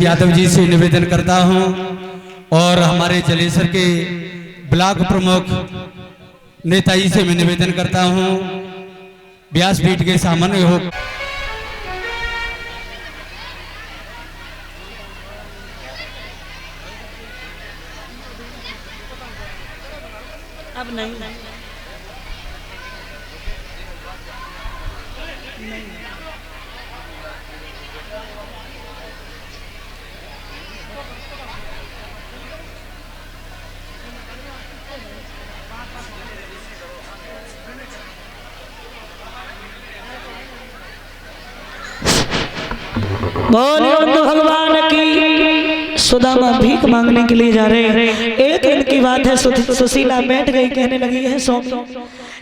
यादव जी से निवेदन करता हूं और हमारे जलेसर के ब्लॉक प्रमुख नेताजी से मैं निवेदन करता हूं व्यासपीठ के सामने हो। अब नहीं बोलिए बंधु भगवान की। सुदामा भीख मांगने के लिए जा रहे हैं। एक दिन की बात है, सुशीला बैठ गई, कहने लगी है स्वामी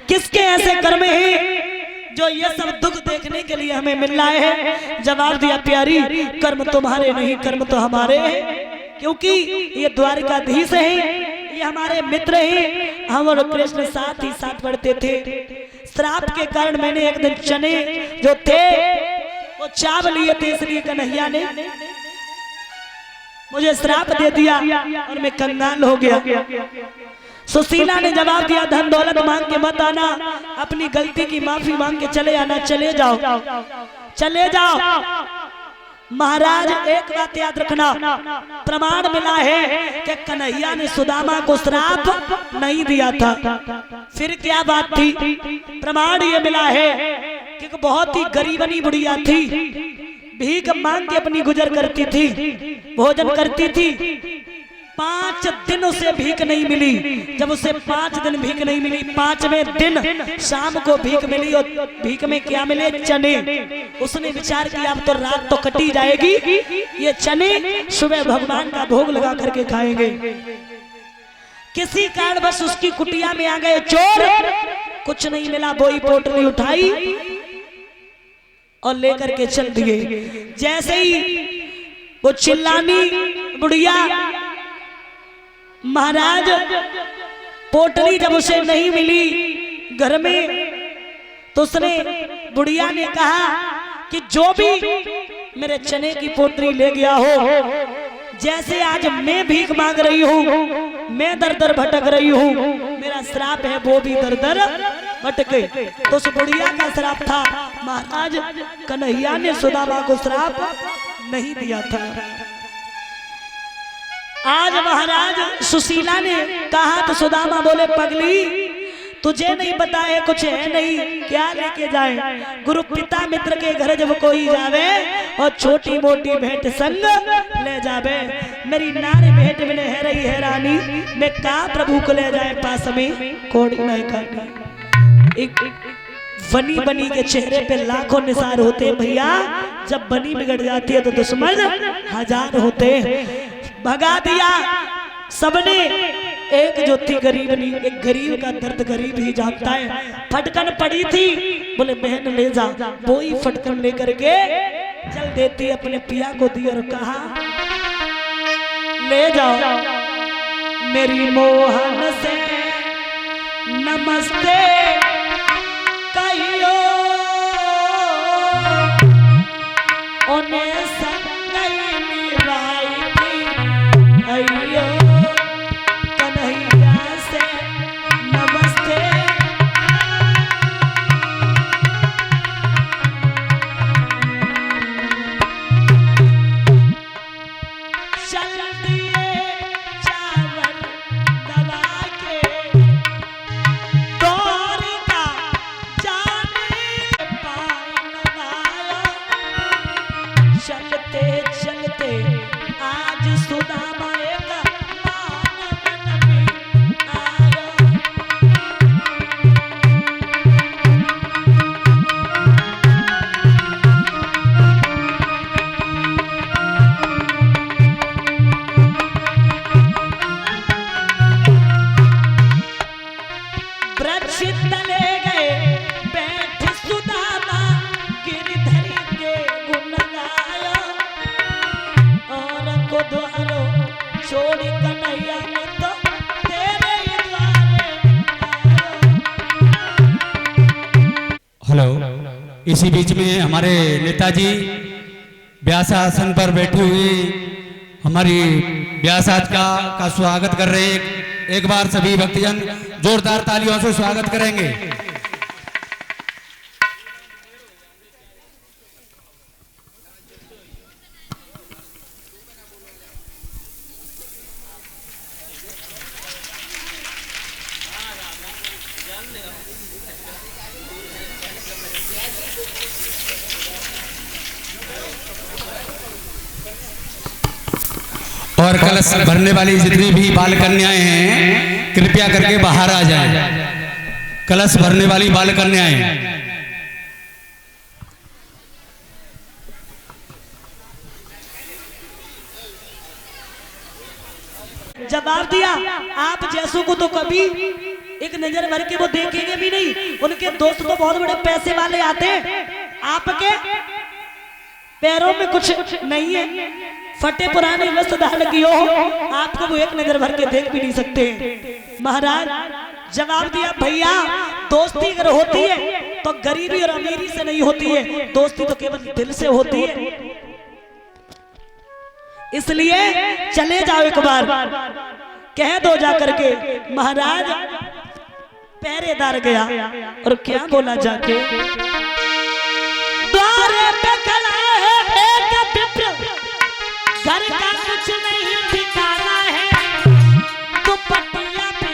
किसके ऐसे कर्म हैं जो ये सब दुख देखने के लिए हमें मिल रहा है। जवाब दिया प्यारी, कर्म तुम्हारे नहीं, कर्म तो हमारे हैं, क्योंकि ये द्वारिकाधीश है, ये हमारे मित्र हैं। हम और कृष्ण साथ ही साथ बढ़ते थे। श्राप के कारण मैंने एक दिन चने जो थे वो चाव लिए थे, इसलिए कन्हैया ने मुझे श्राप दे दिया और मैं कंगाल हो गया। सुशीला ने जवाब दिया, धन दौलत मांग के मत आना, अपनी गलती की माफी मांग के चले आना। चले जाओ, चले जाओ। महाराज एक बात याद रखना, प्रमाण मिला है कि कन्हैया ने सुदामा को श्राप नहीं दिया था। फिर क्या बात थी? प्रमाण ये मिला है कि बहुत ही गरीबनी बुढ़िया थी, भीख मांग के अपनी गुजर करती थी, भोजन करती थी। 5 दिन उसे भीख नहीं मिली। जब उसे 5 दिन भीख नहीं मिली, 5वें दिन शाम को भीख मिली और भीख में क्या मिले? चने। उसने विचार किया अब तो रात तो कटी जाएगी, ये चने सुबह भगवान का भोग लगा करके खाएंगे। किसी कारण बस उसकी कुटिया में आ गए चोर, कुछ नहीं मिला, बोई पोटली उठाई और लेकर के चल दिए। जैसे ही वो चिल्लानी बुढ़िया, महाराज पोटली जब उसे नहीं मिली घर में, तो उसने बुढ़िया ने कहा कि जो भी मेरे चने की पोटली ले गया हो, जैसे आज मैं भीख मांग रही हूँ, मैं दर दर भटक रही हूँ, मेरा श्राप है वो भी दर दर भटके। तो उस बुढ़िया का श्राप था, महाराज कन्हैया ने सुदामा को श्राप नहीं दिया था। आज महाराज सुशीला ने कहा तो सुदामा बोले, पगली तुझे नहीं पता है, कुछ है नहीं, क्या लेके जाए? गुरु पिता मित्र के घर जब कोई जावे और छोटी मोटी भेंट संग ले जावे। मेरी नारी भेंट में है रही है रानी, मैं का प्रभु को ले जाए पास में कोड़ी नहीं करना। एक बनी बनी के चेहरे पे लाखों निसार होते हैं भैया, जब बनी बिगड़ जाती है तो दुश्मन 1000 होते हैं। भगा दिया सबने। एक जो थी गरीब नहीं, एक गरीब का दर्द गरीब ही जानता है। फटकन पड़ी थी, बोले बहन ले जा। वो ही फटकन लेकर के चल देती, अपने पिया को दी और कहा ले जाओ मेरी मोहन से नमस्ते कहियो, उन्हें संगई निभाई थी अयो, कन्हैया से नमस्ते। चल दिए चावल दबा के, द्वारिका जाने पान लगाया। चलते चलते आज सुदामा एक मान मन में आया। वृक्ष तले गए बैठ सुदामा, गिरधरी के गुण गाया। और को द्वारो छोड़ी कन्हैया ने तो तेरे ही द्वारे आया। हेलो, इसी बीच में हमारे नेताजी व्यास आसन पर बैठे हुए हमारी व्यास आज का स्वागत कर रहे हैं। एक बार सभी भक्तजन जोरदार तालियों से स्वागत करेंगे। और कलश भरने वाली जितनी भी बाल कन्याएं हैं कृपया करके बाहर आ जाएं। कलश भरने वाली बाल कन्याएं जवाब दिया। आप जैसों को तो कभी एक नजर भर के वो देखेंगे भी नहीं। उनके दोस्त तो बहुत बड़े पैसे वाले आते हैं, आपके पैरों में कुछ नहीं है, फटे पुराने वस्त्र धारण किए हो, आपको वो एक नजर भर के देख भी नहीं सकते। महाराज जवाब दिया, भैया दोस्ती अगर होती है तो गरीबी और अमीरी से नहीं होती है, दोस्ती तो केवल दिल से होती है। इसलिए चले जाओ एक बार, कह दो जा करके। महाराज पहरेदार गया और क्या बोला जाके, द्वार पे खड़ा है एक विप्र, घर का कुछ नहीं ठिकाना है, दुपट्टिया पे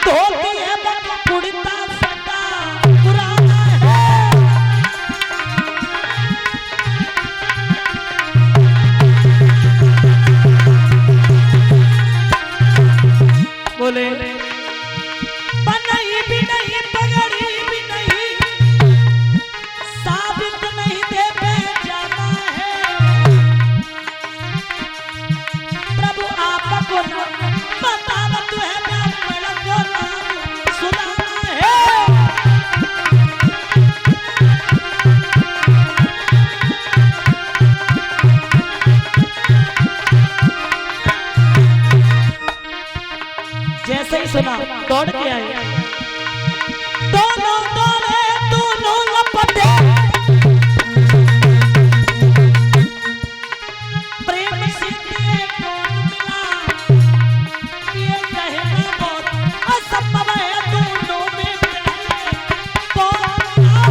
धोती है कुर्ता फटा पुराना है। बोले बनई भी नहीं, पगड़ी भी नहीं, साबित नहीं दे जाना है। प्रभु आपको बतावत है, ब्राह्मण को नाम सुनाना है। जैसे ही सुना दौड़ के आए, दोनों दौड़े दोनों लपटे, प्रेम से दिए कौन मिला, ये कहना बहुत असंभव है, दोनों में कौन मिला।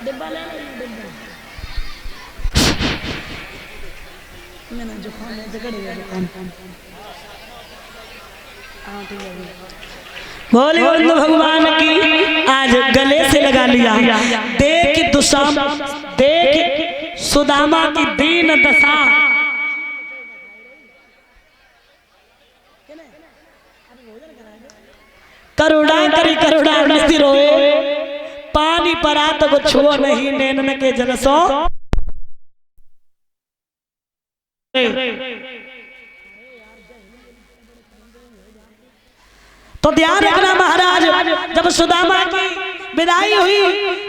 डिब्बा ले लो, डिब्बा मैंने जुकाम है, जगड़ेगा जुकाम। बोले बंधु भगवान की, आज गले से लगा लिया। देख दुशाम, देख सुदामा की दीन दशा, करुणा करी करुणा निधि रोए, पानी परा तो छुओ नहीं, नैनन के जलसो। तो ध्यान रखना महाराज, जब सुदामा की विदाई हुई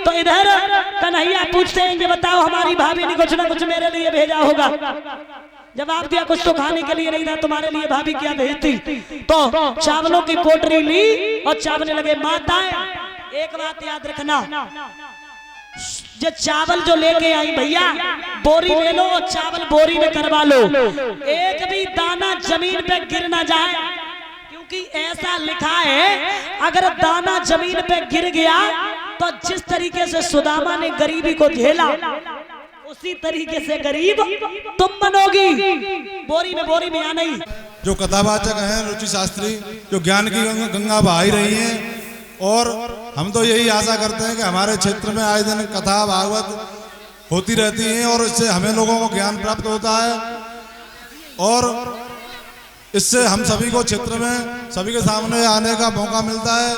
तो इधर कन्हैया पूछते हैं, ये बताओ हमारी भाभी ने कुछ ना कुछ मेरे लिए भेजा होगा। जवाब दिया, कुछ तो खाने के लिए नहीं था, तुम्हारे लिए भाभी क्या भेजती। तो चावलों की पोटरी ली और चावल लगे। माताएं एक बात याद रखना, जो चावल जो लेके आई भैया, बोरी ले लो और चावल बोरी में करवा लो, एक भी दाना जमीन पे गिर ना जाए, क्योंकि ऐसा लिखा है अगर दाना जमीन पे गिर गया तो जिस तरीके से सुदामा ने गरीबी को झेला, उसी तरीके से गरीब तुम बनोगी। बोरी में या नहीं। जो कथावाचक हैं रुचि शास्त्री, जो ज्ञान की गंगा बहा रही हैं, और हम तो यही आशा करते हैं कि हमारे क्षेत्र में आए दिन कथा भागवत होती रहती हैं और इससे हमें लोगों को ज्ञान प्राप्त होता है, और इससे हम सभी को क्षेत्र में सभी के सामने आने का मौका मिलता है।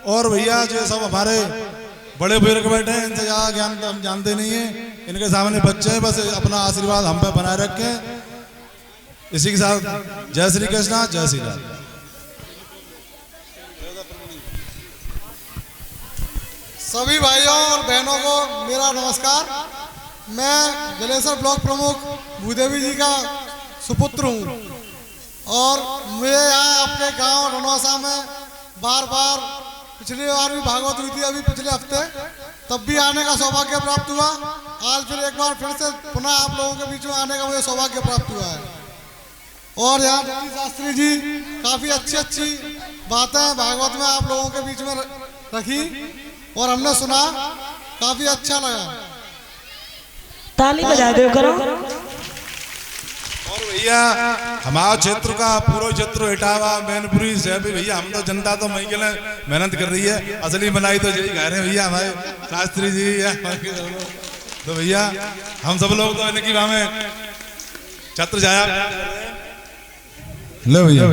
और भैया जो सब हमारे बड़े बुजुर्ग बैठे हैं, इनसे ज़्यादा ज्ञान तो हम जानते नहीं हैं। इनके सामने बच्चे हैं, बस अपना आशीर्वाद हम पे बनाए रखें। इसी के साथ जय श्री कृष्णा, जय श्री राम। सभी भाइयों और बहनों को मेरा नमस्कार। मैं जलेसर ब्लॉक प्रमुख भूदेवी जी का सुपुत्र हूँ और मुझे यहाँ आपके गांव रनौसा में बार बार पिछली बार भी भागवत हुई थी, अभी पिछले हफ्ते, तब भी आने का सौभाग्य प्राप्त हुआ। आज फिर एक बार फिर से पुनः आप लोगों के बीच में आने का मुझे सौभाग्य प्राप्त हुआ है। और यहाँ रुचि शास्त्री जी काफ़ी अच्छी बातें भागवत में आप लोगों के बीच में रखी और हमने सुना, काफ़ी अच्छा लगा। ताली बजा दो करो। और भैया हमारा क्षेत्र का पूरा क्षेत्र इटावा मैनपुरी से भी भैया, हम तो जनता तो मई के लिए मेहनत कर रही है, असली मलाई तो यही खा रहे हैं भैया हमारे शास्त्री जी या तो भैया हम सब लोग तो इनकी बाह में छत्र जाया ले भैया।